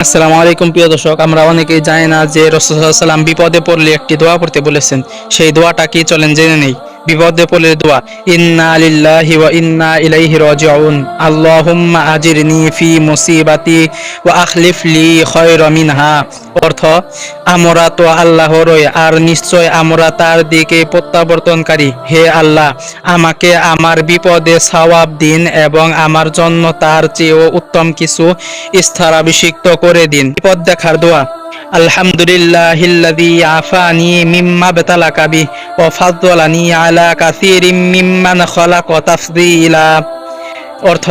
আসসালামু আলাইকুম প্রিয় দর্শক, আমরা অনেকেই জানি না যে রাসূল সাল্লাল্লাহু আলাইহি ওয়াসাল্লাম বিপদে পড়লে একটি দোয়া পড়তে বলেছেন। সেই দোয়াটা কি চলেন জেনে নেই। বিপদে পড়লে দোয়া, ইন্না লিল্লাহি ওয়া ইন্না ইলাইহি রাজিউন, আল্লাহুম্মা আজিরনি ফি মুসিবাতি ওয়া আখলিফ লি খায়রা মিনহা। অর্থ, আমরা তো আল্লাহরই, আর নিশ্চয় আমরা তার দিকে প্রত্যাবর্তনকারী। হে আল্লাহ, আমাকে আমার বিপদে সওয়াব দিন এবং আমার জন্য তার চেয়েও উত্তম কিছু স্থলাভিষিক্ত করে দিন। বিপদ দেখার দোয়া, আলহামদুলিল্লাহিল্লাযী আফানি মিম্মা বাতালাকা বি ওয়া ফাদ্দালানি আলা কাসীরিম মিম্মান খালাকা তাফদীলা। অর্থ,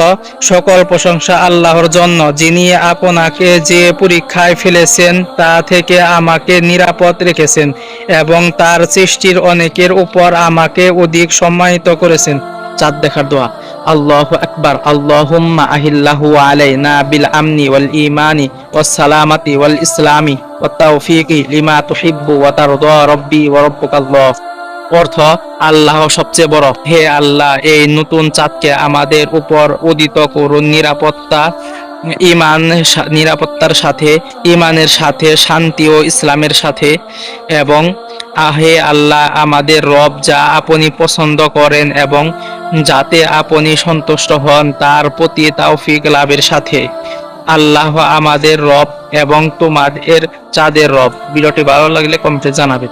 সকল প্রশংসা আল্লাহর জন্য, যিনি আপনাকে যে পরীক্ষায় ফেলেছেন তা থেকে আমাকে নিরাপদ রেখেছেন এবং তার সৃষ্টির অনেকের উপর আমাকে অধিক সম্মানিত করেছেন। চাঁদ দেখার দোয়া, আল্লাহু আকবার, আল্লাহুম্মা আহিল্লাহু আলাইনা বিল আমনি ওয়াল ঈমানি ওয়াস সালামাতি ওয়াল ইসলামি ওয়াত তাওফীকি লিমা তুহিব্বু ওয়া তারদা রাব্বি ওয়া রাব্বুকাল্লাহ। অর্থ, আল্লাহ সবচেয়ে বড়। হে আল্লাহ, এই নতুন চাঁদকে আমাদের উপর উদিত করুন নিরাপত্তার সাথে, ইমানের সাথে, শান্তি ও ইসলামের সাথে। এবং হে আল্লাহ, আমাদের রব যা আপনি পছন্দ করেন এবং যাতে আপনি সন্তুষ্ট হন তার প্রতি তাওফিক লাভের সাথে। আল্লাহ আমাদের রব এবং তোমাদের চাঁদের রব। ভিডিওটি ভালো লাগলে কমেন্টে জানাবেন।